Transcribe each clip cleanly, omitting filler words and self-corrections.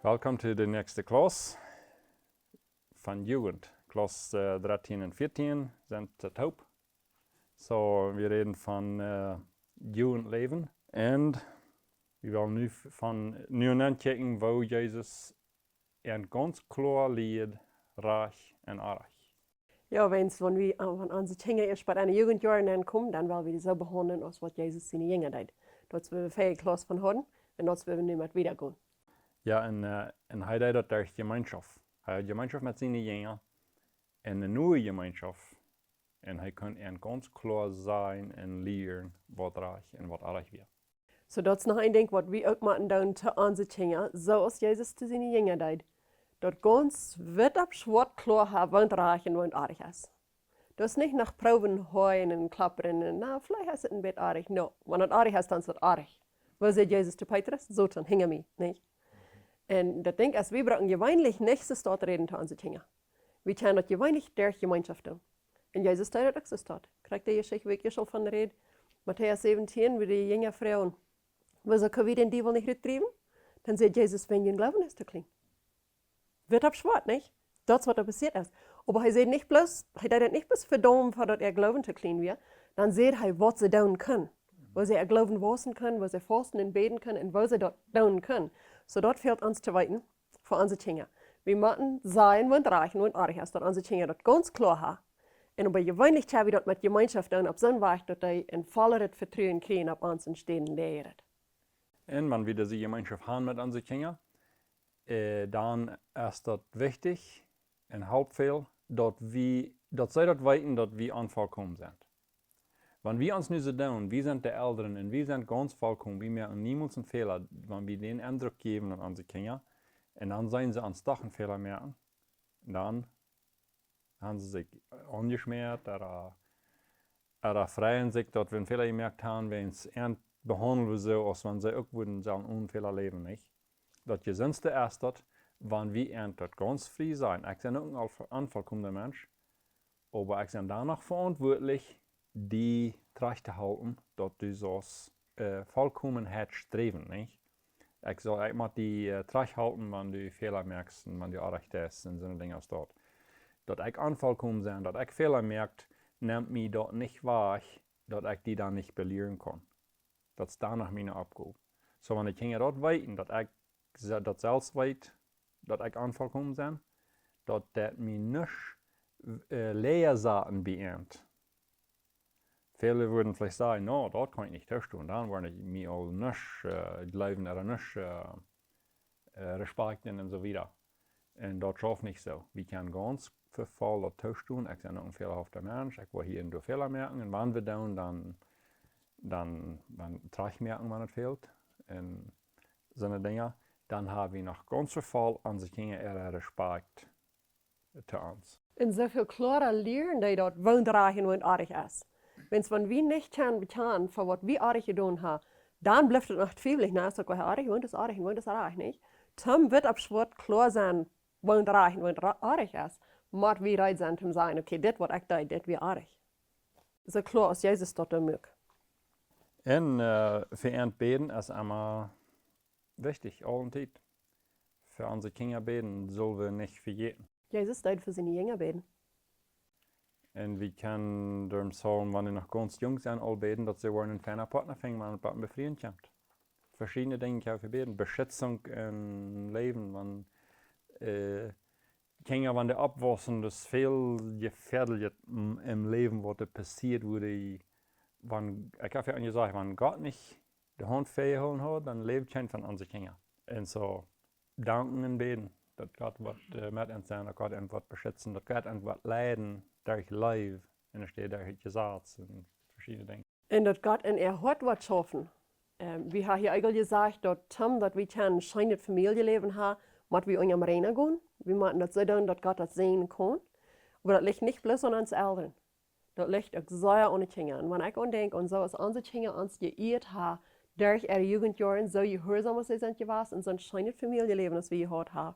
Welkom to de nächste Klas van Jugent. Klas 13 en 14 zijn te hoop. So, we reden van Jugendleven. En we willen nu aan kijken waar Jezus een ganz klar leert, reich en arg. Ja, wenn wir von unseren Kindern erst bei einer Jugendjahren ankommen, dann wollen wir so behandeln, als was Jesus seine Jünger deed. Dat we veel klas van hadden en dat we nu met wieder gaan. Ja, en hij deed dat durch Gemeinschaft. Hij had Gemeinschaft met zijn Jünger en een nieuwe Gemeinschaft. En hij kon een ganz klar zijn en leren wat reich en wat arg weer. So, dat is nog een ding wat we ook moeten doen te onze Kindern, zoals Jezus te zijn Jünger deed. Dat ganz wit op zwart klaar hebben, wat reich en wat arg is. Dat is niet nach proeven gooien en klapperen en nou, vielleicht is het een beetje arg. No, wanneer het arg is, dan is het arg. Wat zei Jezus te Petrus? Zo dan, hingen mij, niet? En dat denk ik, we brauchen gewöhnlich nicht so staat reden zu unseren Kindern. Wir können das gewöhnlich durch Gemeinschaft tun. Und Jesus sagt das auch so staat. Kriegt ihr wirklich schon von der Rede? Matthäus 17, wie die jünger Frauen, wo sie können wir den Diebel nicht retrieben? Dann sagt Jesus, wenn ihr Glauben ist, zu klein. Wird abschwart, nicht? Das, was da passiert ist. Aber er sagt nicht bloß, er sagt nicht bloß verdammt, dass er Glauben zu klein wird. Dann sagt er, was sie tun können. Wo sie ihr Glauben wassen können, wo sie fasten und beten können und wo sie das tun können. So, das fehlt uns zu weiten für unsere Kinder. Wir müssen sein und reichen und arg ist, dass unsere Kinder das ganz klar haben. Und aber gewöhnlich haben wir das mit Gemeinschaft tun, auf so eine Weise, dass die ein volles Vertrauen kriegen auf uns und stehen lehren. Und wenn wir diese Gemeinschaft haben mit unseren Kindern, dann ist das wichtig und halt viel, dass sie das weiten, dass wir unvollkommen sind. Wenn wir uns nicht so tun, wir sind die Eltern und wir sind ganz vollkommen, wir merken niemals einen Fehler, wenn wir den Eindruck geben an unsere Kinder, und dann sehen sie uns doch einen Fehler merken, dann haben sie sich angeschmiert oder freuen sich, dass wir einen Fehler gemerkt haben, wenn es behandeln wir so, als wenn sie irgendwo so einen Fehler leben, nicht? Das Gesündeste ist das, wenn wir dort ganz frei sein. Ich bin auch ein unvollkommener Mensch, aber ich bin danach verantwortlich, die Tracht zu halten, dass du so Vollkommenheit streben, nicht? Ich muss die Tracht halten, wenn du Fehler merkst und wenn du arg bist und so Dinge als dort. Dass ich unvollkommen bin, dass ich Fehler merke, nimmt mich dort nicht wahr, dass ich die dann nicht belehren kann. Das ist danach meine Abgabe. So, wenn die Kinder dort weiten, dass ich das selbst weiß, dass ich unvollkommen bin, dass das mir nicht Lehrsachen beehrt. Viele würden vielleicht sagen, no, das kann ich nicht tun. Dann würde ich mir auch nicht glauben oder nicht respektieren und so weiter. Und das schafft nicht so. Wir können ganz viel das tun. Ich bin auch ein fehlerhafter Mensch. Ich will hier nur Fehler merken. Und wenn wir tun, dann tracht merken, wenn es fehlt. Und so eine Dinge. Dann haben wir noch ganz viel an sich eher Respekt zu uns. Und so viel klarer lernen, die dort wohnt und arg ist. Wenn wir nicht bezahlen für was wir arg getan haben, dann bleibt es noch viel. Na, so arg, und das arg, und das arg, nicht? Dann wird ab Schwert klar sein, wohnt und arg ist. Muss wir bereit sein, zu sagen, okay, das, was ich da, das wird arg. So klar als Jesus dort möglich. Und für ein Beten ist immer wichtig, alle Zeit. Für unsere Kinder beten, sollen wir nicht vergessen. Jesus deed für seine Jünger beten. Und wir können darum sagen, wenn die noch ganz jung sind, alle beten, dass sie einen feinen Partner finden, wenn man befrieden kommt. Verschiedene Dinge können wir beten. Beschützung im Leben, wenn Kinder, wenn die abwachsen, das viel gefährlich im Leben, was passiert wurde. Ich habe ja gesagt, wenn Gott nicht die Hand festgehalten hat, dann lebt kein von unseren Kindern. Und so danken und beten, dass Gott wird mit uns sein, dass Gott uns wird beschützen, dass Gott uns wird leiden durch Leib, und es steht durch Gesetz und verschiedene Dinge. Und dass Gott in ihr Hort wird schaffen. Wir haben hier eigentlich gesagt, dass wir ein schönes Familienleben haben, müssen wir in Arena gehen. Wir müssen das so tun, dass Gott das sehen kann. Aber das liegt nicht bloß an uns Eltern. Das liegt auch sehr an den Kindern. Und wenn ich denke, und so als unsere Kinder uns geirrt haben, durch ihre Jugendjahre, so gehorsam als sie sind gewesen, und so ein schönes Familienleben, das wir gehabt haben,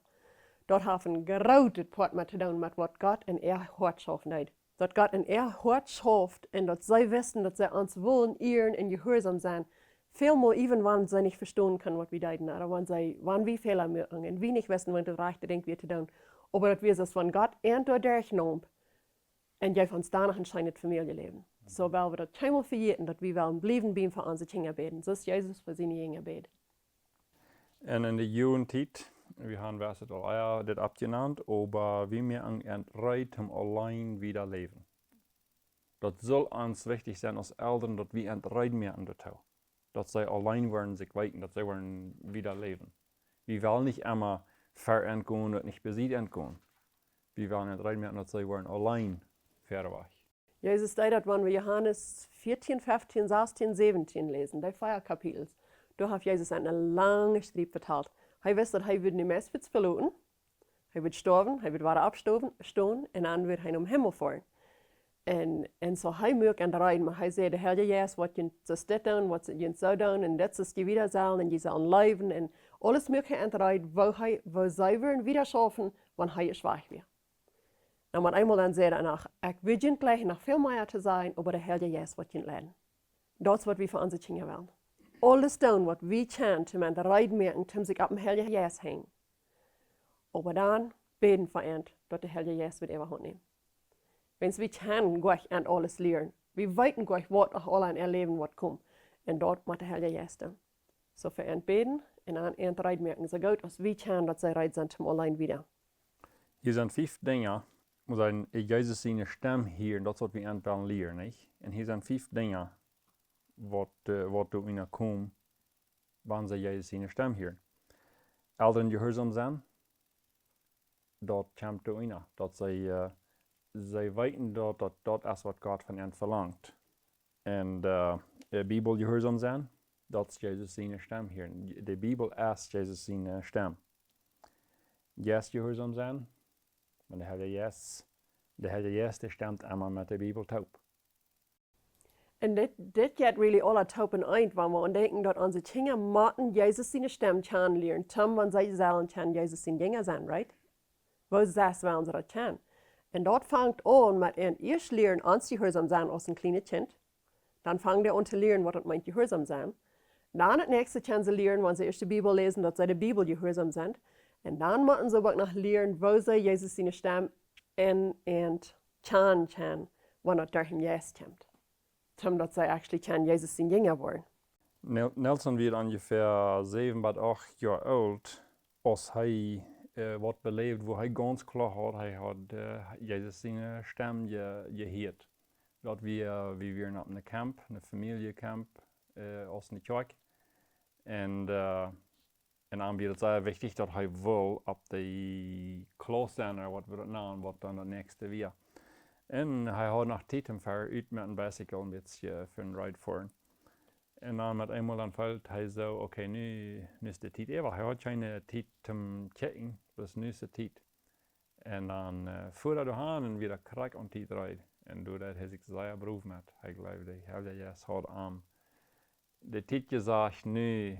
dort haben ein großes Part mit zu tun, mit was Gott in ihr Hort schaffen hat. Dass Gott in ihr Hort schafft und dass sie wissen, dass sie uns wollen, ehren und gehorsam sein, Veel meer, even wanneer ze niet verstaan kunnen wat we deiden, oder wanneer we Fehler machen und wir nicht wissen, was das rechte Ding wir zu tun. Aber das wir es von Gott und durchgenommen und jij von danach entscheidet Familienleben. So, weil wir das keinmal vergessen, dass wir wollen bleiben beim für unsere Kinder beten. So ist Jesus für seine Kinder beten. Und in der Jugendzeit, wir haben das abgenannt, aber wie wir an Reitem allein wieder leben. Das soll uns wichtig sein als Eltern, dass wir entscheiden mehr an der Tau. Dass sie allein werden, sich weiten, dass sie werden wieder leben. Wir wollen nicht immer verentgehen und nicht besiegt entgehen. Wir wollen entscheiden mehr, dass sie werden allein verweg. Jesus sagt, wenn wir Johannes 14, 15, 16, 17 lesen, die 4 Kapitel, da hat Jesus eine lange Streit verteilt. Er wusste, dass er nicht mehr verloren. Er wird sterben, er wird weiter abstehen und dann wird er um Himmel fahren. En so hij moet aan de rijden, maar hij zei, de Heer Jezus, wat je zo dit doen, wat je zo doen, en dit is je wieder zijn, en je zal leven, en alles moet hij aan de rijden, wo zij weer wieder schaffen, wanneer hij schwach weer. En wat eenmaal dan zei hij, ik wil je gleich nog veel meer te zijn, aber de Heer Jezus wat je leiden. Dat is wat we voor onze kinderen willen. Alles doen wat we kunnen, om aan de rijden merken, om zich op de Heer Jezus heen. Aber dan beten voor hen, dat de Heer Jezus wird overhand nemen. Wenn wir können gleich an alles lernen. Wir weiten gleich, was auch alle an erleben, was kommt. Und dort muss der Herr Jesus dann. So für entbeten und an Reit merken, so gut, als wir können, dass sie reit sind, zum allein wieder. Hier sind 5 Dinge, muss sagen, Jesus seine Stimme hier, und das wird wir entweder lernen, nicht? Und hier sind 5 Dinge, was du ihnen kommen, wann sie Jesus seine Stimme hören. Eltern gehorsam sein, dort kommt du ihnen, dass sie weten dat is wat God van hen verlangt. En de Bibel gehoorzaam zijn, dat is Jezus zijn stem hier. De Bibel is Jezus zijn stem. Yes gehoorzaam zijn, maar de Heer Jezus stemt immer met de Bibel taub. En dit gaat really alle taub en eind, wanneer we denken dat onze kinderen moeten Jezus zijn stem kunnen leren, toen wanneer zij zullen kunnen Jezus zijn dingen zijn, right? Wo zes willen ze dat kunnen? En dat fängt an mit een eerst leren ans gehoorzaam zijn als een kleine kind. Dan fangen ze aan te leren wat het meint gehoorzaam zijn. Dan het nächste können ze leren, wanneer ze eerst de Bibel lesen, dat zij de Bibel gehoorzaam zijn. En dan moeten ze ook nog leren, wo zij Jezus zijn stem en kunnen, wanneer het door hem Jezus komt. Zodat zij actually kunnen Jezus zijn jünger worden. Nelson wird ungefähr 7 bis 8 Jahre alt, als hij wat beleefd, wo hij ganz klar had, hij had Jezus zijn stem gehoord. Dat we waren op een camp, een familiecamp, als een kerk. En dan werd het zeer wichtig dat hij wel op de klas zijn, wat we dat namen, wat dan het nächste weer. En hij had nog tijd om uit met een bicycle een beetje voor een ride voeren. En dan met eenmaal dan valt hij zo, oké, nu is de tijd even. Hij had geen tijd om te kijken, dus nu is de tijd. En dan voerde hij aan en weer krijg aan tijd rijden. En doordat hij zich zeer beroef met, hij geloofde, hij had aan de tijd gezegd, nu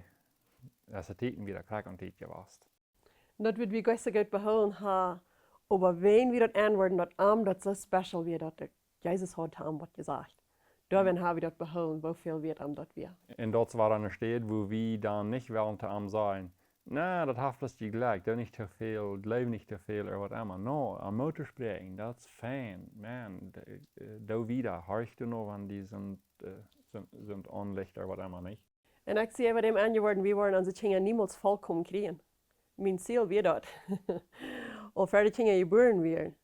is de tijd weer krijg aan tijd geweest. Dat wird wie gestern gut behouden ha, aber wenn wir das antworten, dat so special wird, dat Jesus hat ham was gesagt. Da werden wir das behouden, wofür wird am dat wir. En dat war eine Stadt, wo wir dann nicht während der Arm sein. Na, dat heeft dus gelijk, doe niet te veel, leef niet te veel, of wat immer. No, am Motor spreken, dat is fijn. Man, da wieder, horch du noch, wann die sind onlicht, of wat immer nicht. En ik zie bij dem antwoorden, wir wollen onze kinderen niemals vollkommen kriegen. Mein Ziel wird das. Und für die Kinder geboren werden,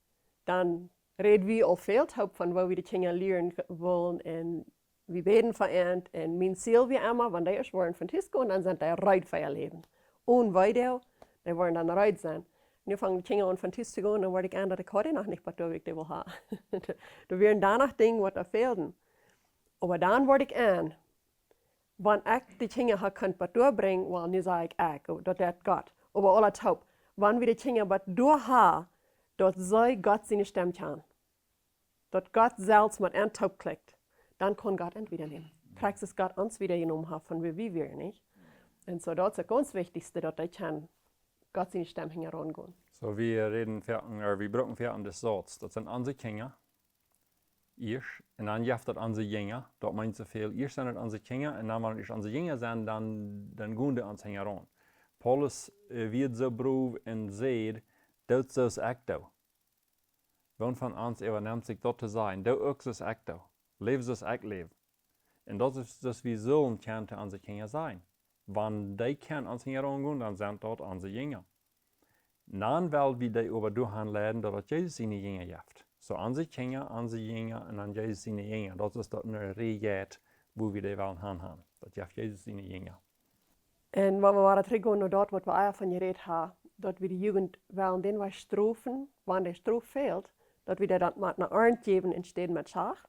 dann reden wir auch viel von, wo wir die Kinder lernen wollen und wir beten für ihn. Und mein Ziel wird immer, wenn die erst wollen von Tisch gehen, dann sind die bereit für ihr Leben. Und weiter, die wollen dann bereit sein. Und dann fangen die Kinder an von Tisch zu gehen, dann werde ich an, dass ich heute noch nicht, was du will haben. Da werden danach Dinge, was da fehlen. Aber dann werde ich an, wenn ich die Kinder kann, was durchbringen, well, nu sage ich, das ist Gott. Aber alle taub. Wann wir die Kinder was durchhaben, dort soll Gott seine Stimme hören. Dort Gott selbst mit ein Taub klickt, dann kann Gott entweder nehmen. Praxis Gott uns wieder genommen hat, von wie wir nicht. Und so dort ist das ganz Wichtigste, dass ich Gott seine Stimme herangehen. So wir reden wir brauchen für an das Satz. Das sind unsere Kinder. Eerst. En dan jeft dat aan zijn jongen. Dat meint zoveel. Eerst zijn het aan zijn kinderen. En dan wanneer het aan zijn jongen zijn, dan gaan de aan zijn aan. Paulus wird zo broef en zegt, dat zoals ik doe. Woon van ons übernimmt zich dat te zijn. Doe ook zoals ik doe. Leef zoals ik leef. En dat is dus wie zullen kunnen aan zijn kinderen zijn. Wanneer die kunnen aan zijn gaan, dan zijn dat aan zijn jongen. Dan wil we die over doorgaan leiden dat Jezus zijn jongen heeft. Zo aan zijn kinderen, aan zijn jongen en aan Jezus zijn jongen. Dat is dat een reget waar we die willen gaan. Dat heeft Jezus zijn jongen. En wat we waren teruggaan naar dat wat we eigenlijk van je reed hebben, dat we de jugend wel den wij strofen, wanneer de stroof veelt, dat we dat met een arend geven in steeds met schaag.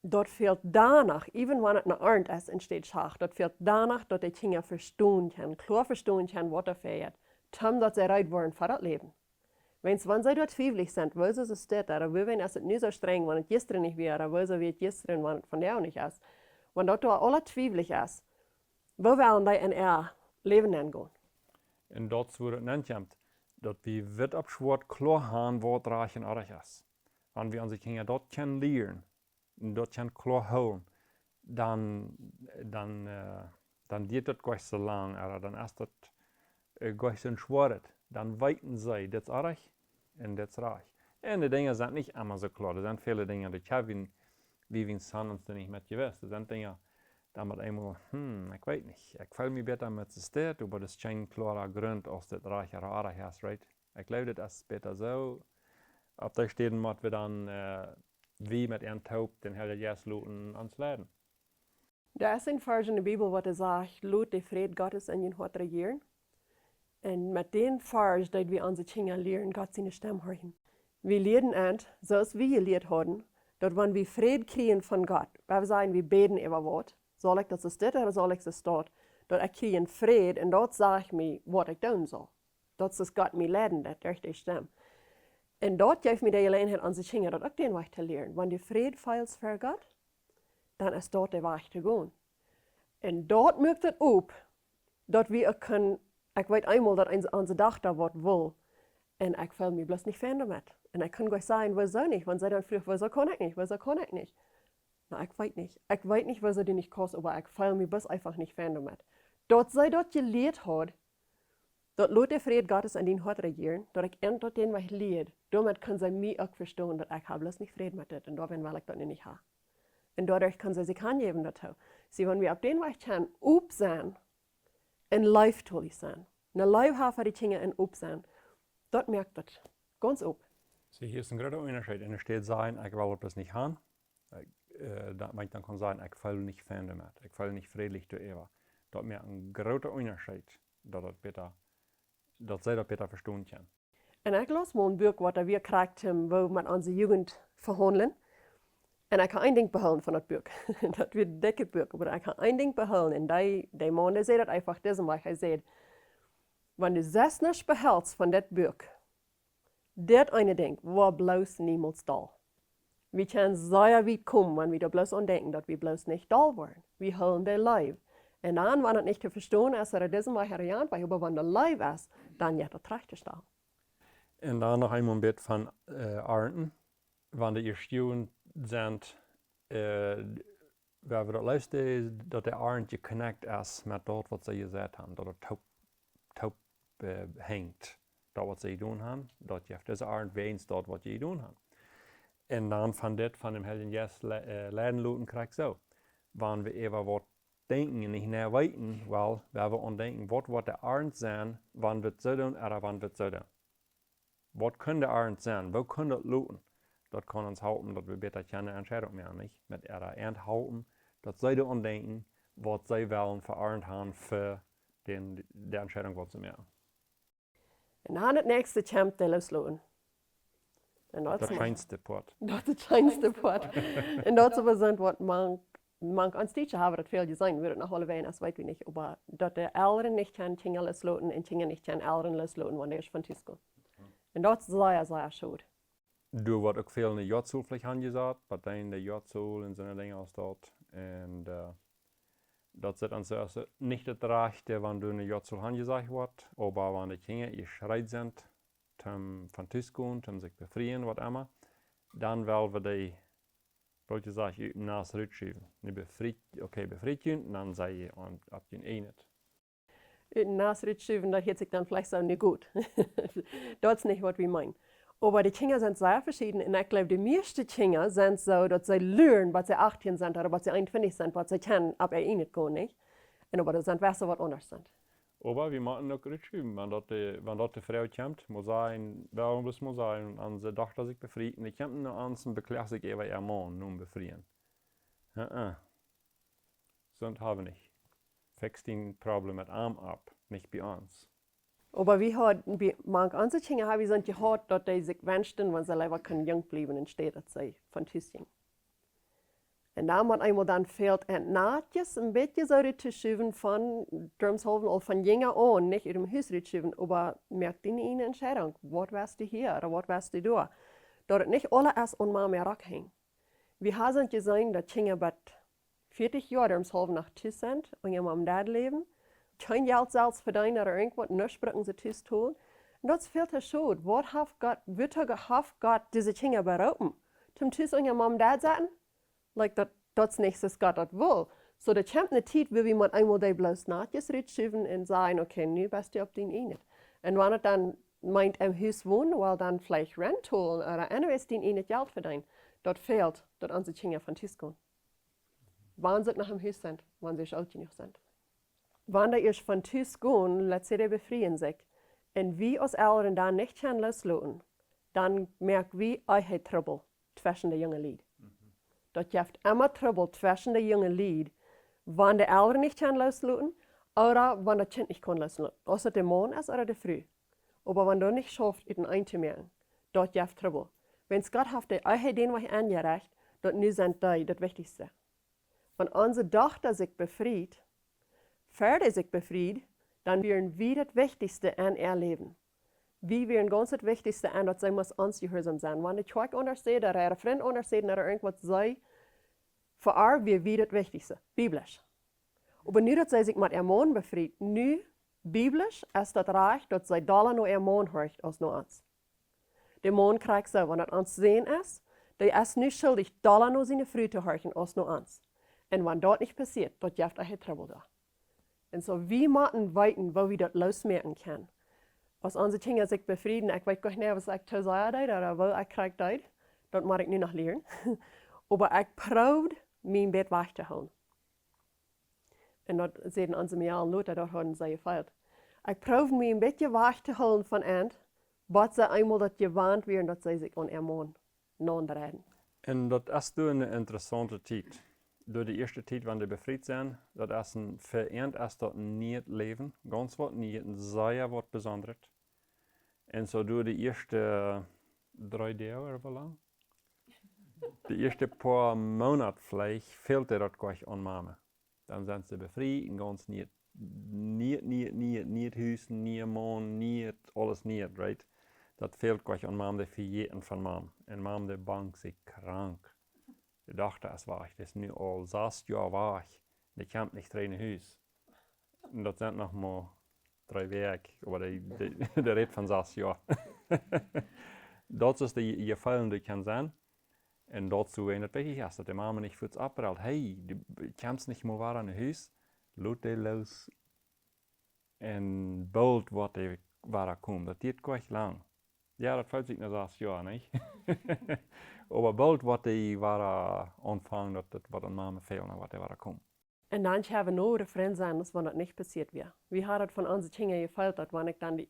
Dat veelt danach, even wanneer het een arend is in steeds schaag, dat veelt danach dat die kinderen verstaan kunnen, klar verstaan kunnen wat er veelt, dat ze eruit worden voor het leven. Wanneer zij dat twijfelig zijn, wil ze steeds, dan wil als het nu zo streng, wanneer het gisteren niet weer, dan wil ze weer het gisteren, wanneer het vandaag niet is. Wanneer dat alle twijfelig is, we willen die in haar leven ingaan. En dat is waar het neemt, dat we wit op zwart klaar gaan wat raken erg is. Wanneer we onze kinderen dat kunnen leren, en dat kunnen klaar houden, dan duurt het gleich zo lang, maar dan is het gleich zo zwaar. Dan weten zij, dit is erg en dit is raar. En de dingen zijn niet allemaal zo klaar. Er zijn vele dingen die hebben we zijn ons er niet met gewist. Er zijn dingen, dan met eenmaal, ik weet niet. Ik voel me beter met de stad, maar dat is geen klare grond als dit raar of aardig is, right? Ik geloof dat is beter zo. Op de steden moeten we dan, wie met een taub den hele jas laten ons leiden. Er is een vers in de Bijbel wat zegt, laat de vrede Gottes in je hart regeren. En met den vers dat we onze kinderen leren, Gott zijn stem horen. We leren aan, zoals we geleerd hadden, dat wanneer we vrede krijgen van God, we zeggen, we beden over wat, zal ik dat ze staat of zal ik ze staat, dat ik krijg een vrede en dat zegt me wat ik doen zal. Dat is God me leiden, dat durch die stem. En dat geeft me de gelegenheid aan onze kinderen dat ook den weg te leren. Wanneer de vrede feils voor God, dan is dat de weg te gaan. En dat maakt het op, dat we ook kunnen. Ik weet eenmaal dat onze dochter wat wil. En ik voel me bloos niet fijn daarmee. En ik kan gewoon zeggen, wieso niet? Want zij dan vroeg, wieso kan ik niet? Wieso kan ik niet? Nou, ik weet niet. Ik weet niet, wieso die niet kost, maar ik voel me bloos einfach niet fijn daarmee. Dat zij dat geleerd had, dat laat de vrede Gottes in die hart regeren, dat ik eind tot den weg leer. Daarmee kan zij mij ook verstaan dat ik bloos niet vrede met dit. En daarom wil ik dat niet hebben. En daardoor kan zij zich aangeven daartoe. Zie, wanneer we op den weg gaan, op zijn, en life tool zijn. Een life hebben voor die dingen en op zijn. Dat merkt het. Ganz op. Zie, hier is een grote onderscheid. En er steht zijn, ik wil het niet gaan. Dat meint dan kan zijn, ik voel niet fijn daarmee. Ik voel niet vredelijk door Eva. Dat merkt een grote onderscheid. Dat zij dat beter verstaan kan. En ik las mal een boek wat we krijgen, waar we met onze jugend verhandelen. En ik ga één ding behouden van dat boek. Dat wordt een dikke boek, maar ik ga één ding behouden. En die man zei dat einfach deze maar. Hij zei, wanneer je 6 niks behoudt van dit boek, dit ene ding, waar bloos niemand dal. We kunnen zeer weit komen, wanneer we er bloos aan denken, dat we bloos niet dal worden. We houden de lijf. En dan, wanneer het niet te verstaan is, dat het deze maar herjaan, maar wanneer de lijf is, dan je het terecht te staan. En dan nog eenmaal een beetje van Arenten. Wanneer je student zijn, waar we dat luisteren, dat de Arend connect is met dat wat ze gezegd hebben. Dat het top hangt. Dat wat ze doen hebben, dat je deze Arend weens dat wat je doen hebt. En dan van dit, van dem hele jas leiden laten krijg zo. Wanneer we even wat denken en niet naar weten, wel, waar we aan denken, wat wordt de Arend zijn, wanneer we het zo doen, of wanneer we het zo doen. Wat kan de Arend zijn? Wat kan dat laten? Dat kan ons helpen, dat we beter keine Entscheidung mehr nicht mit ihrer Ernst halten, dat zij aan denken, wat zij willen verarend hebben voor de Entscheidung, wat ze maken. En dan het nächste komt de loslaten. Dat schijnste poort. Dat is het schijnste poort. En dat is was wat man aan teacher hebben, dat veel gezien, wird nog allebei, das weet ik niet, maar dat de Elren niet kan Kinder loslaten en Kinder niet kan Elren loslaten, wanneer ze van thuis gaan. En dat is zeer, zeer schade. Door wat ook veel in de jodschool gezegd, partijen de jodschool en zo'n dingen als dat. En dat zit aan zussen niet het rechte, wanneer door de jodschool gezegd wordt, maar wanneer de kinderen geschreid zijn, om van thuis gaan, om zich bevrijen, wat immer, dan willen we die Broodje zeg je naast rutschiven. Nu befriet je, en dan zei je op je enet. Naast het schuiven, dat heet sich dann vielleicht so nicht gut. Das ist nicht, was wir meinen. Aber die Kinder sind sehr verschieden. Und ich glaube, die meisten Kinder sind so, dass sie lernen, was sie 18 sind oder was sie 21 sind, was sie kennen, aber nicht gehen, nicht? Und aber das sind Wässer, was anders sind. Aber wir machen auch rutschiven. Wenn dort die Frau kommt, muss sein, warum muss sein, und sie dachte, dass ich befried. Und ich komme nur an, und beklagt sich über ihr Mann, nun befrieren. So haben wir nicht. Fix den Problem mit Arm ab, nicht bei uns. Aber wir haben, manche andere Kinder haben sind gehört, dass sie sich wünschen, wenn sie lieber können jung bleiben, anstatt dass sie von Tisch gehen. Und da man einmal dann fehlt, und nahtjes ein bisschen so zu schieben von Drumshoven oder von Jünger an, nicht in dem Haus zu schieben, aber merkt in ihnen Entscheidung, was wirst du hier oder was wirst du da? Dort nicht alle erst und mal mehr rockhängen. Wir haben gesehen, dass Kinder bei 40 Jahre Drumshoven nach Tisch sind und ihr Mom und Dad leben. Kein Geld selbst verdienen oder irgendwas, nicht bringen sie Tisch tun. Und das fehlt ja schon. Was hat Gott diese Kinder berufen? Zum Tisch und ihr Mom und Dad sagen? Like, das ist nicht, was Gott das will. So, da kommt eine Zeit, wo wir einmal die bloß nachjes rückschieben und sagen, okay, nu bist du auf den Enet. Und wenn er dann meint, im Haus wohnen, weil dann vielleicht Rent holen oder anderes den Enet Geld verdienen, das fehlt, dass unsere Kinder von Tisch gehen. Wann sie nach dem Haus sind, wann sie alt genug sind. Wann die erst von Tisch gehen, lässt sie die befreien sich. Und wie als Elren dann nicht loslassen, dann merkt wie Weisheit Trouble zwischen den jungen Lied. Das gibt immer Trouble zwischen den jungen Lied, wenn die Eltern nicht loslassen oder wenn das Kind nicht loslassen kann. Ob es der Mann ist oder der Frau. Aber wenn du nicht schaffst, es einzumerken, das gibt Trouble. Wenn es Gott hat, euch den was angereicht, das nu sind die das Wichtigste. Wenn unsere Tochter sich befreit, fertig sich befreit, dann werden wir das Wichtigste an ihr Leben. Wir werden ganz das Wichtigste an, dass sie muss uns gehorsam sein. Wenn die Schwach untersteht oder ihre Freund untersteht oder irgendwas sei, für wir das Wichtigste, biblisch. Aber nicht, dass sie sich mit ihrem Mann befreit. Nu, biblisch ist das Reich, dass sie doller nur ihrem Mann hört, als nur uns. Der Mann kriegt so, wenn das uns sehen ist, der ist nicht schuldig, doller nur seine Frau zu hören, als nur uns. Und wenn das nicht passiert, dann gibt es Trouble da. Und so, wir müssen weiten, wo wir das losmerken können. Als unsere Kinder sich befrieden, ich weiß gar nicht, was ich zu sagen habe oder wo ich kriege das, das muss ich nicht noch lernen. Aber ich probiere, mein Bett wach zu halten. Und das sehen unsere mehreren Leute, das haben sie gefeiert. Ich probiere, mein Bett wach zu halten von Ant, bis sie einmal das gewarnt werden, dass sie sich an ihrem Mann nachreden. Und das ist eine interessante Zeit. Door de eerste tijd wanneer de bevrijd zijn, dat is een verend als dat niet leven, ganz wat niet, een zeer wat bijzonderd. En zo door de eerste 3 dagen, of hoe lang? De eerste paar maanden vielleicht fehlt er dat gleich an Mama. Dan zijn ze bevrijd en ganz niet huis, niet man, niet alles niet, right? Dat fehlt gleich an Mama, de vergeten van Mama. En Mama, de bang zich krank. Ich dachte, es war ich, das ist nu al 6 Jahre war ich. Ich kam nicht rein in Haus. Und das sind noch mal 3 Werke, aber der redet von 6 Jahren. Das ist die Gefallen, die kann sein. Und dazu, wenn es wichtig ist, dass die Mama nicht für abprallt, hey, du kannst nicht mehr war in Haus, lass die los. Und bald wird die war kommen. Das geht gleich lang. Ja, das fühlt sich nach 6 Jahren, nicht? Aber bald wird die Ware anfangen, dass das was an Mama fehlt, was die Ware kommt. Und dann haben wir nur Freunde sein, dass das nicht passiert wäre. Wir haben das von unseren Kindern gefällt, dass wenn ich dann, ich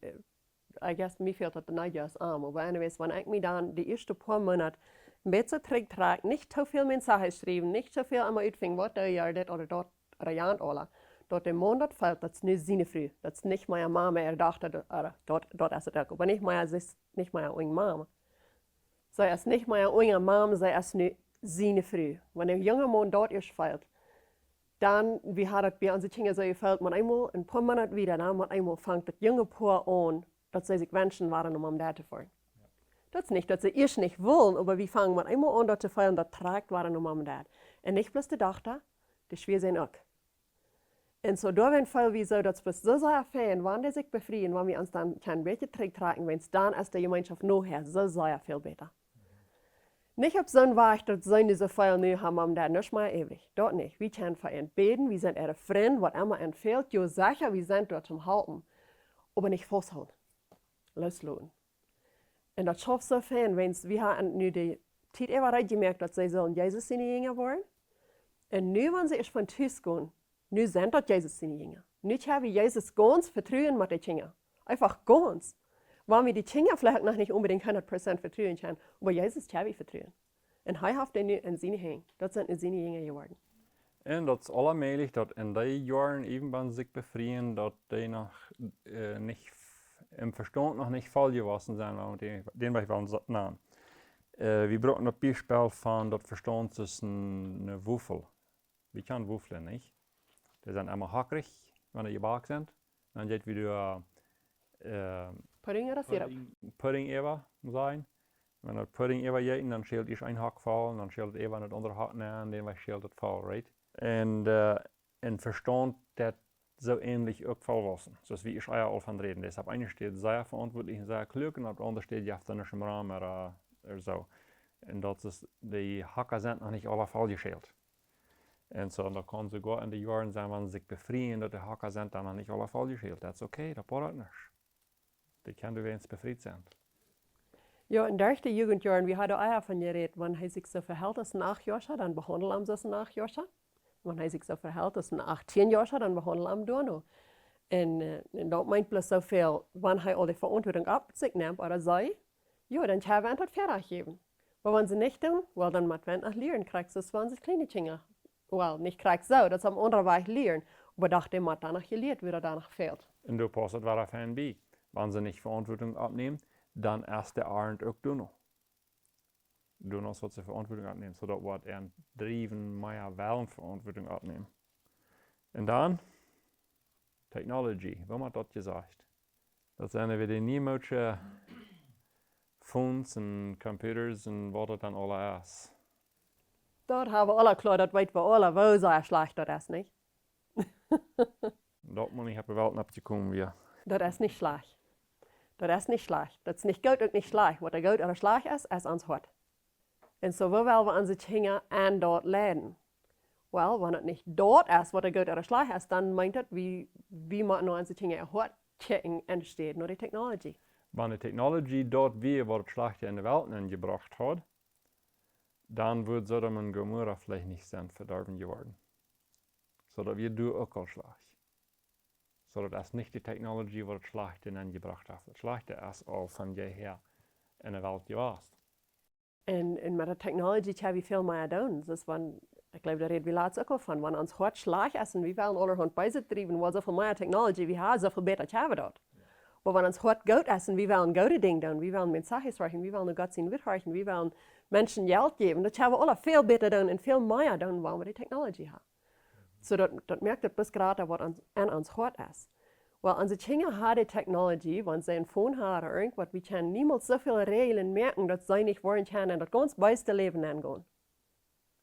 guess, mir fehlt das der Neujahrsarm. Aber anyways, wenn ich mich dann die ersten paar Monate ein bisschen trage, nicht so viel Mensagen schreiben, nicht so viel einmal utfingen, was der Jahr das oder dort oder Jahr alle. Dort der Mond das fällt, das ist nicht seine Frau. Das ist nicht meine Mama, Tochter, oder dort ist es auch. Aber nicht meine eigene Mama. Sie ist nicht meine eigene Mama, sie ist nicht seine Frau. Wenn der junge Mann dort erst fällt, dann, wie hat es bei unseren Kindern so gefällt, man einmal ein paar Monate wieder, dann man einmal fängt das junge Paar an, dass sie sich wünschen, waren, um Dad zu fahren. Ja. Das ist nicht, dass sie erst nicht wollen, aber wir fangen man einmal an, dort zu feiern, das trägt, waren, um Dad. Und nicht bloß die Tochter, die Schwieger auch. Und so, da wenn Fall wie so, dass wir so sehr feiern, wann die sich befreien, wenn wir uns dann kein bisschen tragen, wenn es dann aus der Gemeinschaft noch her, so sehr viel besser. Nicht op zo'n weg dat zijn so veel nu haben om dat nicht mehr ewig. Dort nicht. Wir können für ihn beten, wir sind ihre Freunde, was immer ihnen fehlt. Jo sicher, wir sind dort zum Halten. Aber nicht festhalten. Loslassen. Und das schafft so viel, wenn wir haben nu die Zeit überreicht gemerkt, dass sie sollen Jesus seine Jünger wollen. Und nu, wenn sie erst von Tisch gehen, nu sind das Jesus seine Jünger. Nu haben wir Jesus ganz vertrauen mit den Jüngern. Einfach ganz. Weil wir die Jünger vielleicht noch nicht unbedingt 100% vertrauen können, aber Jesus haben wir vertrauen. Und er hat den nu in seine Hände. Das sind seine Jünger geworden. En dat is allemaal dat in die jaren even van zich befrieren, dat die nog niet im Verstand noch nicht voll gewesen sind, weil den wir wollen nehmen. Wir brauchen ein Beispiel von das Verstand zwischen einer Wuffel. Wir können Wuffeln nicht. Die sind immer hackrig, wenn sie gebacken sind. Dann geht wieder Pudding oder Sirup? Pudding eben sein. Wenn das Pudding eben geht, dann schält ich ein Hack voll, dann schält es eben das andere Hack nehmen, den wir schält es voll, right? Und in Verstand, das so ähnlich auch vollwassen. Zoals wie ich al van reden. Deshalb eine steht sehr verantwortlich und sehr klug und das andere steht ja dann im Rahmen oder so. Und das ist, die Hacker sind noch nicht alle voll geschält. Und so, da kann sogar in den Jahren sein, wenn sie sich befreien, dass die Hacker sind dann noch nicht alle voll geschält. Das ist okay, das braucht nicht. Die können du wenigstens befreit sein. Ja, in der Jugendjahren, wir hatten auch von geredet, wenn er sich so verhält als ein 8-Jähriger, dann behandeln wir es als ein 8-Jähriger. Wenn er sich so verhält als ein 18-Jähriger, dann behandeln wir ihn noch. Und das meint bloß so viel, wenn er all die Verantwortung ab sich nimmt oder sei, ja, dann kann er das fertig geben. Aber wenn sie nicht tun, well, dann muss man auch lernen, kriegst du es, wenn sie kleine Kinder, well, nicht kriegst so, das am anderen Weg lernen, aber doch, der muss danach gelehrt, wie er danach fehlt. Und du passt es wieder auf ein B. Wenn sie nicht Verantwortung abnehmen, dann erst der Arend auch du noch. Du noch sollst du Verantwortung abnehmen, sodass wir ein Driven mehr wollen Verantwortung abnehmen. Und dann, Technology, wie hat das gesagt? Das sind wir die niemals Phones und Computers und was das dann alles ist. Dort haben wir alle klar, das weten wir alle, wo sehr schlecht das ist, nicht? Das muss ich auf die Welt abzukommen, wie. Das ist nicht schlecht. Das ist nicht schlecht. Das ist nicht gut und nicht schlecht. Was gut oder schlecht ist uns hart. Und so, wo wollen wir unsere Kinder an dort lernen? Well, wenn es nicht dort ist, was gut oder schlecht ist, dann meint das, wie man nur unsere Kinder hart checken entsteht, nur die Technologie. Wenn die Technologie dort wie was Schlechte in die Welt gebracht hat, dann wird Sodom und Gomorra vielleicht nicht sein verdorben geworden. So dass wir du auch schlecht. So dass das nicht die Technologie, was Schlechte gebracht hat. Das Schlechte ist auch von jeher in der Welt gewesen. Und mit der Technologie haben wir viel mehr tun. Das ist, ich glaube, da reden wir laatst auch von, wenn uns hart schlecht ist und wir wollen allerhand beisetreiben, weil so viel mehr Technologie wir haben, so viel besser haben wir dort. Aber wenn uns hart gut ist und wir wollen gute Dinge tun, wir wollen Mensagen sprechen, wir wollen Gott sein Wort wir wollen Menschen Geld geben, das haben wir alle viel besser tun und viel mehr tun, weil wir die Technologie haben. So, das merkt das bis gerade, was an uns hart ist. Weil unsere Kinder haben die Technologie, wenn sie ein Phone haben oder irgendwas, wir können niemals so viele Regeln merken, dass sie nicht wollen können und das ganz beste Leben angehen.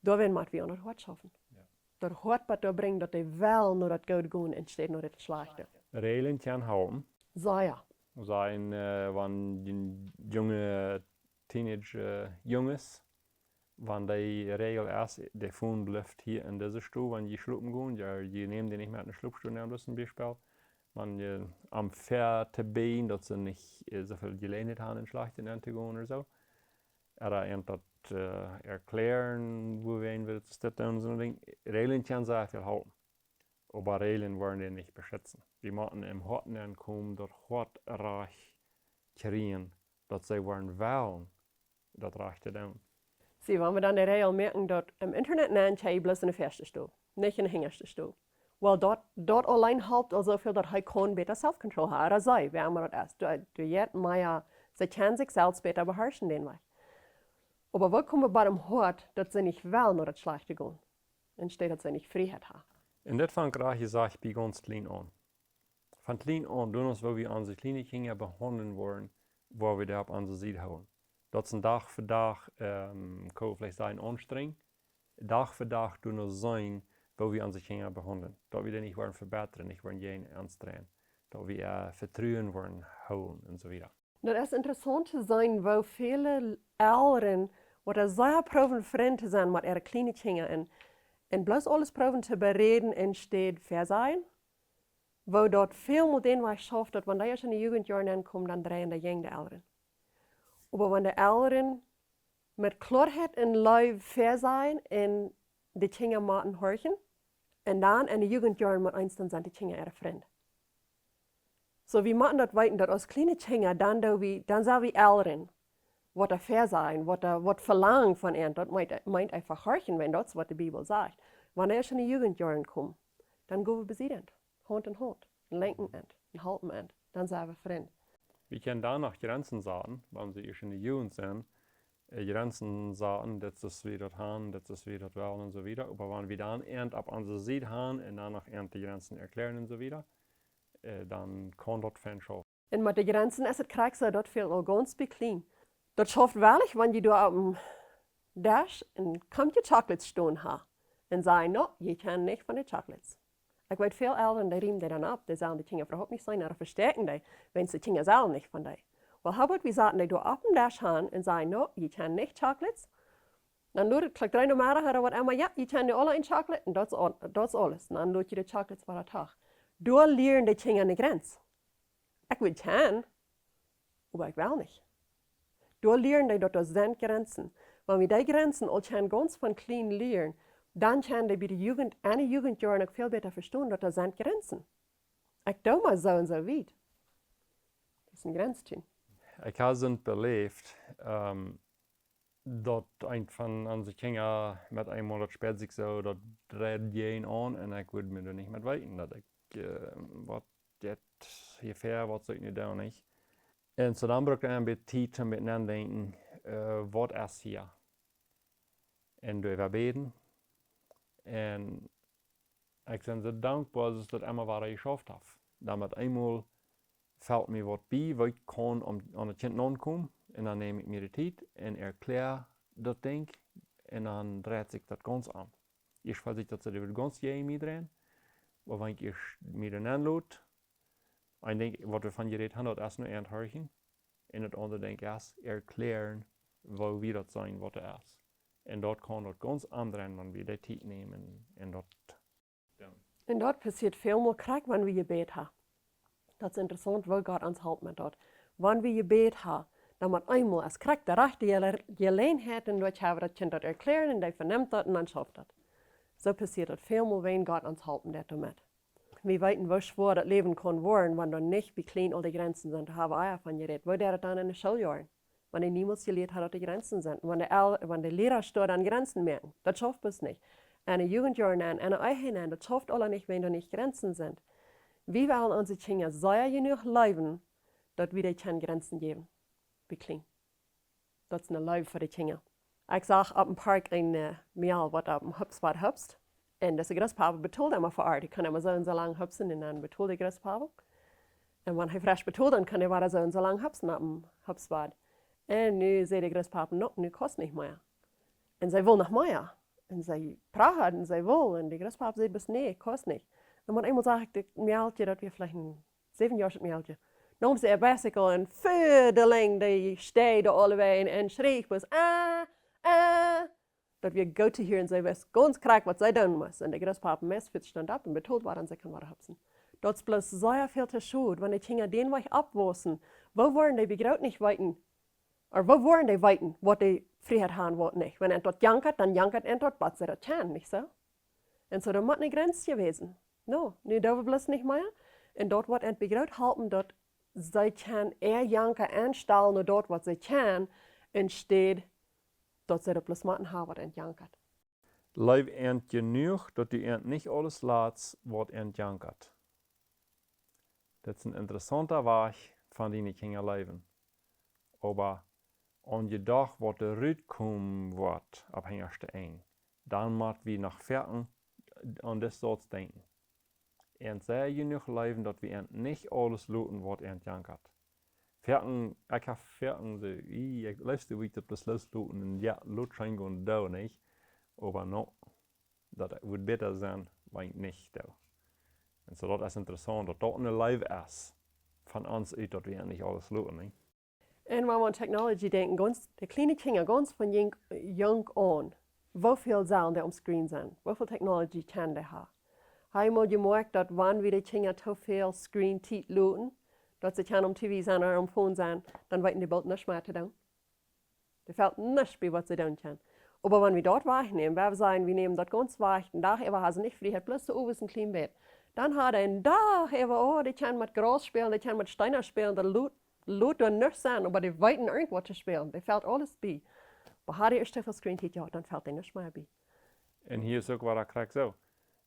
Da werden wir an das Hort schaffen. Ja. Das Hort, was da bringt, dass die wel nur das Gute gehen, entsteht nur das Schlechte. Regeln können helpen. So ja. Zijn, wenn die junge Teenage-Jungs, wenn die Regel ist, der Phone bleibt hier in dieser Stuhl, wenn die schlupen gehen, ja, die nehmen die nicht mehr in den Schlupfstuhl, nehmen das ein Beispiel. Wenn die am Pferd bein, dass sie nicht so viel gelernt haben, in schlechten Antigon oder so. Oder irgendwas erklären, wo wir hin will, das und so ein Ding. Regeln können sehr viel halten. Aber Regeln wollen die nicht beschützen. Die müssen im Horten ankommen, dort Hort reich kriegen, dass sie wollen, das Reich zu tun. Sie, wenn wir dann die Regel merken, dass im Internet nennen sie bloß in den festen Stuhl, nicht in den hintersten Stuhl. Weil dort allein hilft also viel, dass er kann besser Self-Control haben, oder sei, wer immer das ist. Du jetzt mehr, sie können sich selbst besser beherrschen den Weg. Aber wo kommen wir bei dem Hort, dass sie nicht wollen, nur das Schlechte gehen? Entsteht, dass sie nicht Freiheit haben. Und das fängt gleich gesagt, bei ganz klein an. Von klein an, wo wir unsere kleinen Kinder behandeln wollen, wo wir da auf unsere Seite haben. Das ist Tag für Tag, kann vielleicht sein, anstrengend. Tag für Tag tun wir sein, wo wir unsere Kinder behandeln. Da wir nicht wollen verbessern, nicht wollen jeden anstrengen. Da wir Vertrauen wollen holen und so weiter. Das ist interessant zu sein, wo viele Eltern, Wat er sehr proben vriend te zijn met ihre kleine kinderen en bloß alles proben te bereden en steed verzeihen, wo dort veel met den was schafft, dat wanneer je in de Jugendjahre aankomt, dan draaien de jong de Elren. Aber wenn de Elren met Klarheit en Live verzeihen en de kinderen moeten horchen, en dan in de Jugendjahre met eens dan zijn die kinderen ihre vriend. So wir machen das weten, dass als kleine Kinder, dann sind wir Eltern, was er verzeihen, was verlangen von ihnen, das meint einfach horchen, wenn das, was die Bibel sagt. Wenn er schon in die Jugendjahren kommt, dann gehen wir besiedend, Hand in Hand, lenken und halten und, dann sind wir Freunde. Wir können da noch Grenzen sagen, wenn sie in der Jugend sind, Grenzen sagen, das ist wie das haben, das ist wie das wollen und so weiter. Aber wenn wir dann ab unsere Seite haben und dann noch die Grenzen erklären und so weiter, dann kann das fan schaffen. Und mit den Grenzen ist es kriegst du das viel ganz klein. Das schafft wirklich, wenn du auf dem Dash und kommt die Chocolates stehen hast und sagen, no, je kann nicht von den Chocolates. Ich weiß viele Eltern, die riemen die dann ab, die sagen, die Kinder überhaupt nicht sein, oder verstärken die, wenn sie die Kinder selber nicht von dir. Well, how about wir sagen, die du auf dem Dash haben und sagen, no, je kann nicht Chocolates. Dann lud ich 3 Nummer oder was immer, ja, je kann die alle ein Chocolate und das alles. Und dann lud ich die Chocolates für den Tag. Du lernst die Kinder eine Grenze. Ich will kann, aber ich will nicht. Du lernst, dass das sind Grenzen. Wenn wir die Grenzen all ganz von klein lernen, dann kann die bei der Jugend, eine Jugendjahren auch viel besser verstehen, dass das sind Grenzen. Ich tue mal so und so weit. Das ist ein Grenzchen. Ich habe es belebt, dass ein von unseren Kindern mit einem Monat später sich so, das dreht jeden an und ich würde mir da nicht mit weiten, dass ich, was jetzt hier fair, was soll ich nicht da nicht. Und so dann brauchte ich ein bisschen Zeit mit nachdenken, was ist hier. Und wir beten. Und ich bin so dankbar, dass ich das einmal weiter geschafft habe. Damit einmal fällt mir was bei, wo ich kann an das Kind ankommen. Und dann nehme ich mir die Zeit und erkläre das Ding. Und dann dreht sich das ganz an. Ich weiß nicht, dass sie das ganz jäh drehen. Aber wenn ich mir dann anlade, ich denke, was wir von geredet haben, das ist nur ein Hörchen. Und das andere denke ich ist erklären, wo wir das sein, was das ist. Und dort kann das ganz anders, wenn wir die Zeit nehmen. Und dort passiert viel mehr Krieg, wenn wir Gebet haben. Das ist interessant, weil Gott uns helfen mit dort. Wenn wir Gebet haben, dann wird einmal als Krieg der rechte Gelegenheit, und dort haben wir das Kind dort erklären, und der vernimmt das und dann schafft das. So passiert das viel mehr, wenn Gott uns helfen damit. Wir wissen, wie schwer das Leben kann werden, wenn dann nicht wie klein all die Grenzen sind. Da haben wir auch von geredet. Wo der dann in den Schuljahren? Wenn er niemals gelehrt hat, dass die Grenzen sind. Wenn der Lehrer steht an Grenzen merken, das schafft es nicht. Eine Jugendjahren an, eine Eichen an, das schafft alle nicht, wenn da nicht Grenzen sind. Wir wollen unsere Kinder sehr genug leben, dass wir die Grenzen geben. Wie klein. Das ist eine Leben für die Kinder. Ich sage auf dem Park ein Meal, was auf dem Hupspot hupst. Und das Graspavel betult immer vor Ort. Die kann immer so und so lang hupsen und dann betult der Graspavel. Und wenn er frisch betult, dann kann er weiter so und so lang hupsen auf dem Hupspot. Und nu sagt der Graspavel, no, nu kostet nicht mehr. Und sie will noch mehr. Und sie braucht und sie will. Und der Graspavel sagt, bis nee, kostet nicht. Und man einmal sagt, das Mädchen, das wir vielleicht ein 7 Jahre Mädchen. Nun sie ein Bicycle und für die Länge, die steht da alle Wege und schrie bis, dat wir go hier und sie weiß ganz krank, was sie tun muss. Und der Graspapen Messfitz stand ab und betont war, dann sie kann weiter hupsen. Das ist bloß sehr viel zu schade, wenn die Kinder den Weg abwasen. Wo wollen die begraut nicht weiten? Oder wo wollen die weiten, was die Freiheit haben, was nicht? Wenn er dort jankert, dann jankert er dort, was sie das kann, nicht so? Und so, da muss eine Grenze gewesen. No, nu dürfen wir bloß nicht mehr. Und dort wird er begraut halten, dort sie kann janken anstellen, nur dort, was sie kann, entsteht, dat ze er plus maten hebben en jankert. Leef ent genoeg dat u ent niet alles laat wat ent jankert. Dat is een interessante weg van die Kinder leven. Aber an je dag wat er uitkomen wordt op hengerste een, dan moet we nog verder aan dit soort denken. En zij genoeg leven dat we ent niet alles laten wat ent jankert. Verden, ik heb verden zo, ik luister wie dat besluit loten en ja, lot zijn gewoon dood niet. Aber no, dat wordt beter zijn, wanneer ik niet doe. En zo dat is interessant, dat dat een leven is van ons uit dat we niet alles loten niet. En waar we aan technology denken, ganz, de kleine kinderen, ganz van jong aan, hoeveel zullen die op screen zijn? Hoeveel technology kan die hebben? Hij moet je merken dat wanneer de kinderen te veel screen tijd loten, dat ze kan op tv zijn of op phone zijn, dan weten die bald niks meer te doen. Er fällt nichts bei, was sie tun können. Aber wenn wir dort wegnehmen, wenn wir sagen, wir nehmen das ganz weg, einen Tag über haben sie nicht Freiheit, bloß so oben ist ein kleines Bett. Dann hat er einen Tag über, oh, die können mit Gras spielen, die können mit Steinen spielen, der Lut dann nichts sein, aber die weiten irgendwas zu spielen, der fällt alles bei. Aber hat er erst viel Screen Zeit, ja, dann fällt er nichts mehr bei. En hier is ook waar ik krijg zo.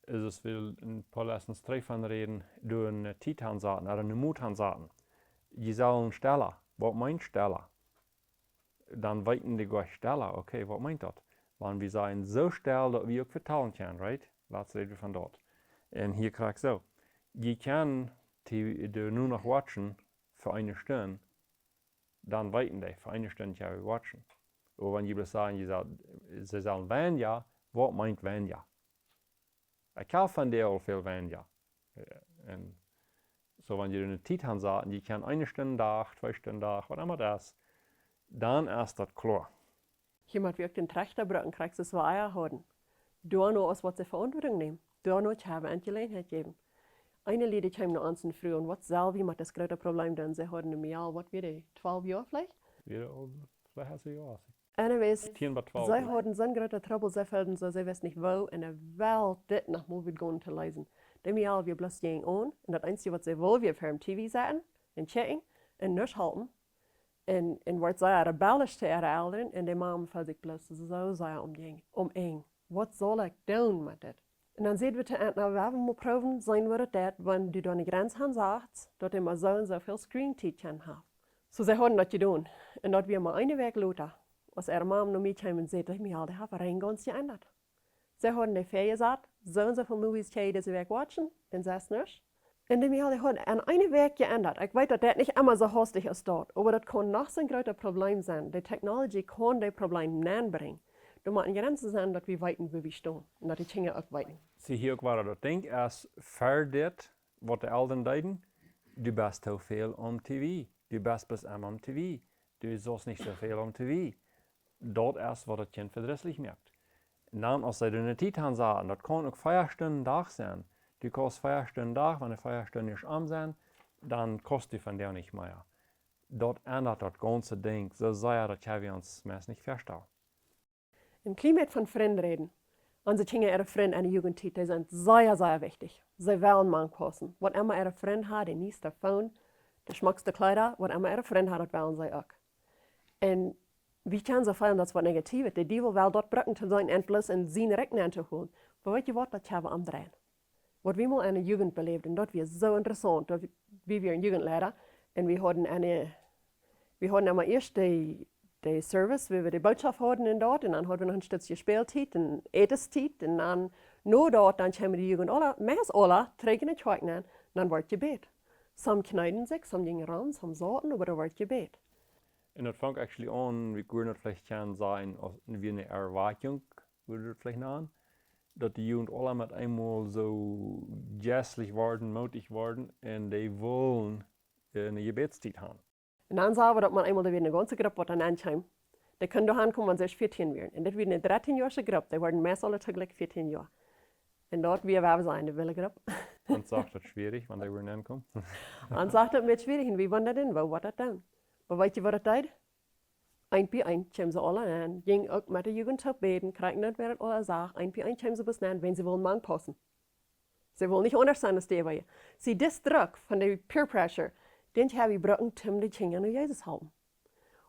Is es wil een paar lessons terug van reden, door een titan zaten, of een moed gaan zaten. Je zal een stellen, wat meint stellen? Dan weten die gleich stellen, okay, wat meint dat? Want we zijn zo stil dat we ook vertalen kunnen, right? Laatst reden we van dat. En hier krijg ik zo. Je kan er nu nog watchen voor een stunde, dan weten die, voor een stunde kan je watchen. Of wanneer je wil zeggen, ze zullen wenden, wat meint wenden? Ik hou van die al veel wenden. En zo wanneer je in de tijd gaan zaten, je kan 1 Stunde dag, 2 Stunden dag, wat immer dat is, dan is dat klaar. Je moet ook den Trechterbrücken krijgt ze zwaar houden. Door nou als wat ze verantwoording nemen. Door nou te hebben en gelegenheid geven. Eine Lied kwam naar ons in vroeg en wat zelf met das grote probleem doen. Ze hadden een jaar, wat weet je, 12 jaar vielleicht? Ja, vielleicht een jaar. Anyways, 10 bis 12. sie hatten so große Trouble, sie fühlten so, sie wissen nicht wo in der Welt das noch mal wieder gehen zu lesen. Dem Jahr wir bloß gehen an und das Einzige, was sie wollen, wir für TV setzen und checken und nicht halten. Und wird sehr rebellisch zu ihren Eltern und die Mama fühlt sich bloß so sehr eng. Was soll ich tun mit das? Und dann sehen wir zu Ende, wir haben mal proben, sein wird das, wenn du da eine Grenze haben sagst, dass immer so und so viel Screen-Zeit kann haben. So sie haben das getan. Und dort wir mal eine Weg lassen. Als ihre Mama noch mitkwam und sagte, die haben rein ganz geändert. Sie haben die Ferien gesagt, so und so viele Movies können sie wegwatchen, und sie ist nicht. Und die haben an eine Weg geändert. Ich weiß, dass das nicht immer so hastig ist dort, aber das kann noch so ein großes Problem sein. Die Technologie kann das Problem näher bringen. Du musst Grenzen sein, dass wir weiten, wo wir stehen, und dass die Kinder auch weiten. Sie hier ook waar dat denk, als ver dit, wat de Eltern deden, du bist te veel om TV. Du bist bis immer om TV. Du sollst nicht so viel om TV. Dat is wat het kind verdrießlich merkt. En dan als ze de tijd gaan zaten, dat kan ook 4 Stunden dag zijn. Du kost 4 Stunden dag, wanneer 4 Stunden nicht am zijn, dan kost du von der nicht mehr. Dat ändert das ganze Ding, so sehr, dat wir uns meist nicht verstehen. Im Klimat von Freunden reden. Unsere Kinder, ihre Freunde in der Jugendzeit, die sind sehr, sehr wichtig. Sie wollen man passen. Was immer ihre Freund hat, die nächste Phone, die schmuckste Kleider, was immer ihre Freund hat, das wollen sie auch. Und wie können sie fehlen, das was negativ ist? Die Teufel will dort brücken zu sein, endlos in seine Rechten zu holen. Aber weißt du was, das haben wir umdrehen. Was wir mal in der Jugend belebt, und das war so interessant, wie wir ein Jugendlehrer, und wir hatten immer erst die Service, wie wir die Botschaft hatten in dort, und dann hatten wir noch ein Stück Spielzeit und Eteszeit, und dann nur dort, dann kamen die Jugend alle, meist alle, trägen die Schweigen an, und dann wird Gebet. Some kneiden sich, some gingen ran, some saßen, aber da wird Gebet. En dat fängt actually an, wie gut das vielleicht kann sein, wie eine Erwartung, würde das vielleicht an, dass die Jugend alle mit einmal so jazzlich worden, mutig worden, und die wollen eine Gebetszeit haben. Und dann sagen wir, dass man einmal eine ganze Gruppe dann ankommt. Die können da ankommen, wenn sie 14 werden. Und das wird eine 13-jährige Gruppe, die werden meist alle zugleich 14 Jahre. Und dort wir sein, die Wille Gruppe. Und sagt das schwierig, wenn die werden ankommen. Und sagt das mit schwierig, wie wollen das denn, wo wird das dann? Aber weißt du, was das tut? Ein bei ein kommen sie alle an, gehen auch mit der Jugend zu beten, kriegen nicht, wer das alle sagt, ein bei ein kommen sie bis an, wenn sie wollen, man passen. Sie wollen nicht anders sein als die bei. Sie, das Druck von der Peer Pressure, den haben wir brauchen, um die Kinder an Jesus zu halten.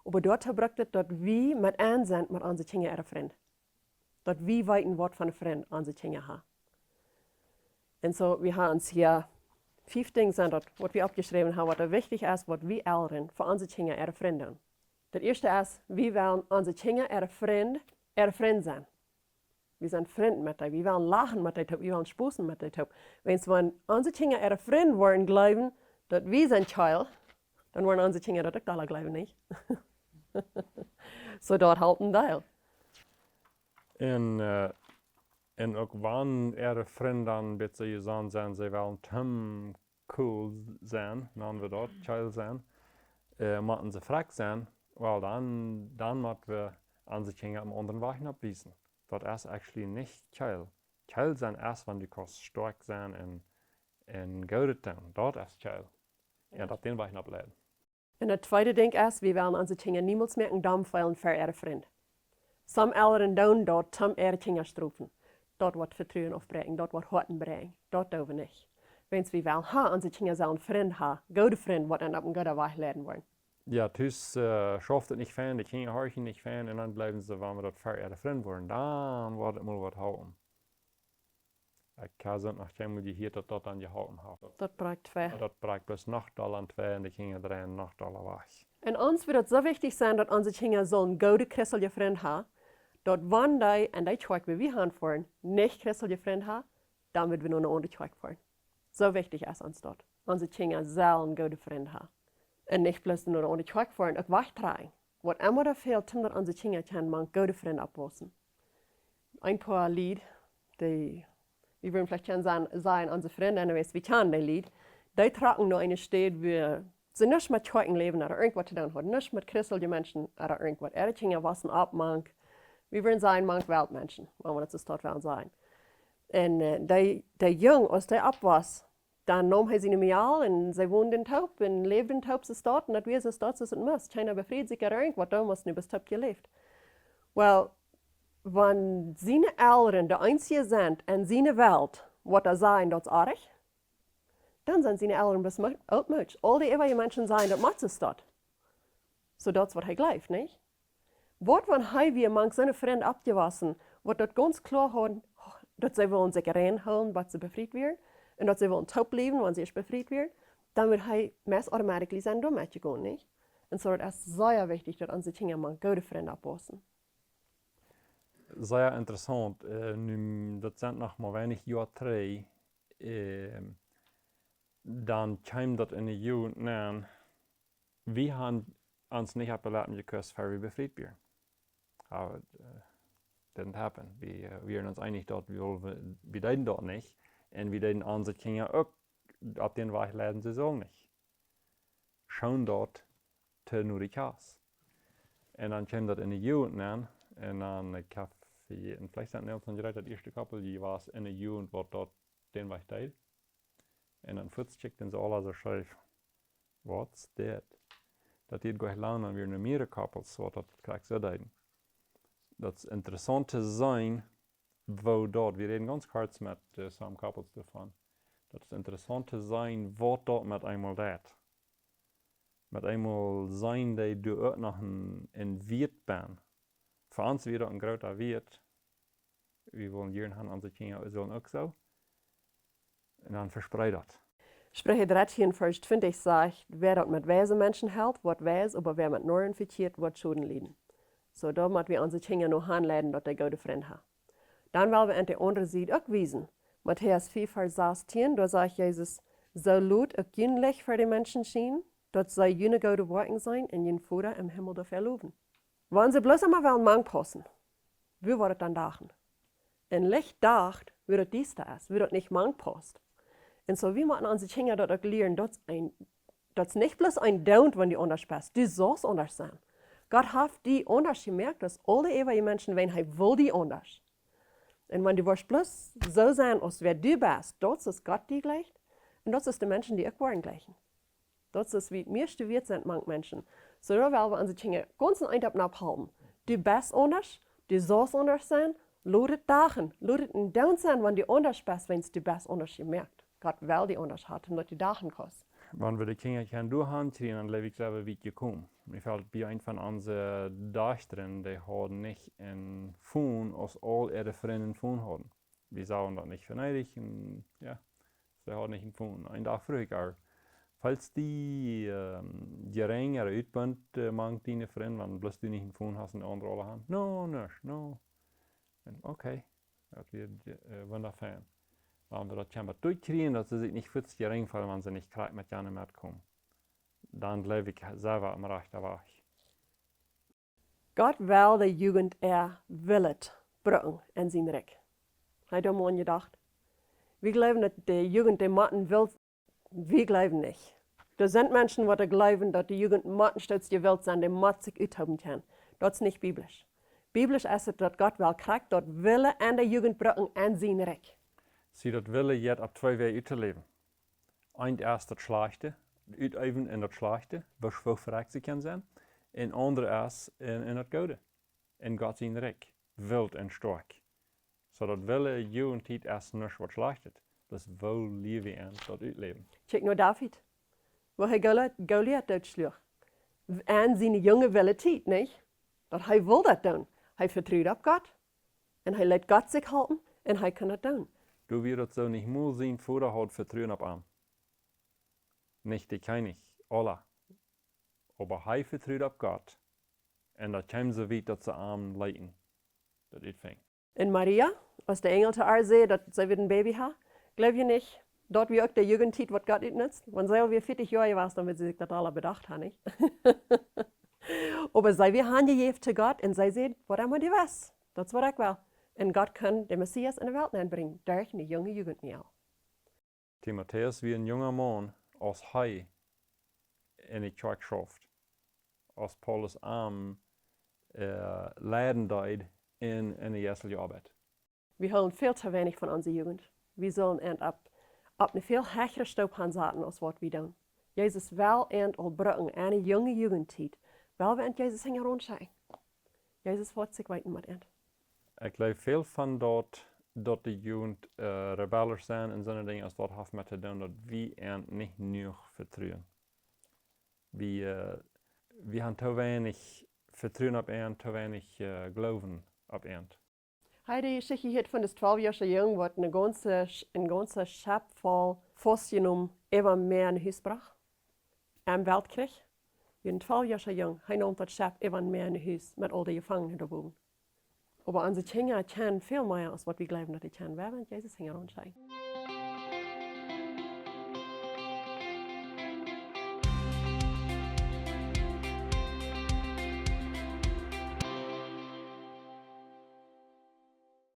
Aber dort braucht es, dass wir mit ansehen, mit unseren Kindern ihre Freunde. Dass wir weiten, was von einem Freund unsere Kinder haben. Und so, wir haben uns hier 5 Dinge, was wir abgeschrieben haben, was wichtig ist, was wir Eltern für unsere Kinder ihre Freunde tun. Das erste ist, wir wollen unsere Kinder ihre Freunde sein. Wir sind Freunde mit denen, wir wollen lachen mit denen, wir wollen spusen mit denen. Wenn unsere Kinder ihre Freunde wollen glauben, dass wir sind Child, dann wollen unsere Kinder das auch alle glauben, nicht? So dort halten Teil. En ook wanneer vrienden dan beetje je zijn, ze willen te cool zijn, dan we dat, child zijn. moeten ze vrek zijn, wel dan moeten we onze kinderen am anderen Weg abwiesen. Dat is actually nicht Keil. Keil zijn erst, wenn die kost stark zijn en gouden doen. Dat is Keil. Ja, dat den Weg ableiden. En het tweede denk is, we willen onze kinderen niemals meer een dam veilen voor ihre vriend. Some Elren doen dat zum ihre kinderen strofen. Dat wordt vertrouwen afbrengen, dat wordt harten brengen. Dat doen we niet. Wens we wel onze kinderen zullen een vriend hebben, goede vriend, wat dan op een goede weg leiden worden. Ja, dus schafft het nicht fan, die Kinder horchen nicht fan en dan blijven ze, wanneer we dat ver ihre vriend worden, dan wordt het mal wat houden. Ik kan zo nog geen die hier dat aan je houden heeft. Dat brengt twee. Dat brengt plus nog al aan twee en de Kinder draaien nog al weg. En ons wird het zo wichtig zijn dat onze kinderen zo'n goede christelijke vriend hebben, dat wanneer en die tjijk wie we gaan voor niet christelijke vriend hebben, dan moeten we nog een andere tjijk voor. Zo wichtig is ons dat. Onze kinderen zullen een goede vriend hebben. En niet bloos nog een andere tjijk voor, ook wegdraaien. Wat immer er fehlt, dat onze kinderen kunnen een goede vriend oplossen. Een paar lied, die we würden vielleicht können sagen, unsere Freunde, wie kennen die Lied, die tragen nur eine Stadt, wo sie nicht mit Tjeiken leben oder irgendwas zu tun haben, nicht mit christlichen Menschen oder irgendwas. Ihre Kinder wissen ab, manch, wir würden sagen, manch Weltmenschen, wenn wir das dort wollen sein. Und der Jung, als der ab was, dann nahm er sie nicht mehr und sie wohnen in Taub und leben in Taub, sie dort, und das wir dort sind muss. Keiner befriedigt sich oder irgendwas, da muss nicht bis Taub gelebt. Well, wenn seine Eltern die einzige sind in seiner Welt, was er sagen, das ist arg, dann sind seine Eltern bis outmuch. All die ewige Menschen sagen, das macht es dort. So das, was er glaubt, nicht? Was, wenn er wie manch seine Freunde abgewaschen, was dort ganz klar hat, dass sie wollen sich reinholen, was sie befreit werden, und dass sie wollen taub leben, wenn sie nicht befreit werden, dann wird er meist automatisch sein Dummheit gehen, nicht? Und so ist es sehr wichtig, dass unsere Kinder mal gute Freunde abwaschen. Sehr interessant. Nu, dat zijn nog maar weinig jaar terug. Dan kwam dat in de jugend naar. We hebben ons niet laten gekust voor we bevrijd werden. Didn't happen. We waren ons einig dat we deden dat niet. En we deden onze kinderen ook op den weg leiden ze zo niet. Schoon dat te nu de kaas. En dan kwam dat in de jugend naar. En dan ik heb en vielleicht sind Nelson geredet, das erste Couple, die war in der Jugend, was dort den war ich teil. Und dann checkten sie alle so schreif, what's that? Das geht gleich lang, dann werden mehrere Couples, so das kriegst du da. Das ist interessant zu sein, wo dort, wir reden ganz kurz mit some Couples davon, das ist interessant zu sein, wo dort mit einmal das. Mit einmal sein, die du auch noch in Wirt bist. Für uns wieder ein großer Wert. Wir wollen hier haben unsere Kinder sollen auch so. Und dann verspreidet. Spreche 13, Vers 20 sagt, wer dort mit weise Menschen hält, wird weise, aber wer mit nur infiziert, wird Schulden leiden. So da müssen wir unsere Kinder noch anleiten, dass die gute Freund haben. Dann wollen wir an der anderen Seite auch wiesen. Matthäus 4, Vers 16, da sagt Jesus, so laut auch jünlich für die Menschen schien, dass sie jene gute Worte sein und jen Vater im Himmel dafür loben. Wenn sie bloß einmal Mang passen, wie wird es dann dachen? Und Licht dacht, wie das dies da ist, wie das nicht Mang passt. Und so wie man unsere Kinder dort auch lernen, dass nicht bloß ein Daunt, wenn die anders passt, die soll anders sein. Gott hat die anders gemerkt, dass alle ewige Menschen wollen, er will die anders. Und wenn die bloß so sein, als wer du bist, das ist Gott die gleich, und das ist die Menschen, die auch waren gleichen. Das ist wie mir studiert sind, manche Menschen. So da wollen wir unsere Kinder ganz einfach abhalten. Du bist anders, du sollst anders sein, lodet dagen. Lodet ein Down sein, wenn du anders bist, wenn du bist anders gemerkt. Gott will die anders hat, und die dagen kostet. Wenn wir die Kinder können durchhantieren, dann lebe ich selber wie gekommen. Mir fällt bei ein von unseren Dachterinnen, die haben nicht ein Phone, als all ihre Freunde Phone haben. Wir sagen das nicht verneidig, und ja, sie haben nicht ein Phone. Ein Tag früher. Falls die geringere uitpunt maakt die vriend, want bloß du nicht ein Phone hast und die andere alle haben. No, nicht, no. Okay, das wird wunderbar. Wenn wir das scheinbar durchkriegen, dass sie sich nicht für die Ring fallen, wenn sie nicht gerade mit Jahren mitkommen. Dann lebe ich selber am rechten Weg. Gott will die Jugend willet bringen in sein Reich. Hat ihr mal gedacht? Wir glauben, dass die Jugend die Matten will. Wir glauben nicht. Er sind Menschen, die glauben, dass die Jugend mattenstets gewillt sind, die mat sich uithouden kann. Das ist nicht biblisch. Biblisch ist es, dass Gott wel krijgt, dat Wille an der Jugend bringen an sein Recht. Sie dat willen jet op twee wegen uit te leven. Eind eerst dat slechte, uitoefenen in dat slechte, was wel verrijkt ze kan zijn. En andere is in het goede, in God zijn rijk, wild en sterk. Zodat willen jugendtijd is niks wat slecht is. Dat is wel leven en dat uitleven. Check nur David, wo Goliath doodsloeg. En zijn jonge wille tijd, niet? Dat hij wil dat doen. Hij vertrouwt op God. En hij laat God zich helpen en hij kan dat doen. Du wirst so nicht mal sehen, vorher hat Vertrauen auf ihn. Nicht die König, alle. Aber er vertraut auf Gott. Und da kam so weit, dass sie ihn leiten. Das fängt. En Maria, als der Engel zu ihr zei dat zij weer een baby hat, glaub je nicht, dort wie auch der Jugendtiet, was Gott nutzt? Wenn sie wie 40 Jahre war, damit sie sich das alle bedacht haben, nicht? Aber sie wir haben gegeben zu Gott und sie sagt, was immer die was, das ist was ich will. Und Gott kann den Messias in die Welt anbringen, durch eine junge Jugend mehr. Timotheus wie ein junger Mann, als er in die Kirche schafft, als Paulus leiden deed in die jetzige Arbeit. Wir holen viel zu wenig von unserer Jugend. Wir sollen op een veel hechtere stoop gaan zaten als wat we doen. Jezus wel en al brengen aan een jonge jugendtijd, wel we aan Jezus hingen rondschijn. Jezus wordt zich weten met het. Ik geloof veel van dat de jeugd rebellers zijn en zo'n dingen als dat heeft met te doen, dat we niet genoeg vertrouwen. We hebben te weinig vertrouwen op en te weinig geloven op en. Hij die Geschichte hier van de 12-jarige jongen wordt een ganze schap vol vastgenomen even meer in huis bracht. En Weltkrieg. Een 12-jarige jongen, hij noemt dat schap even meer in huis met al die gevangenen daarboven. Maar onze kinderen kennen veel meer als wat we geloven dat die kennen. Wij hebben Jezus hingen rondschijn.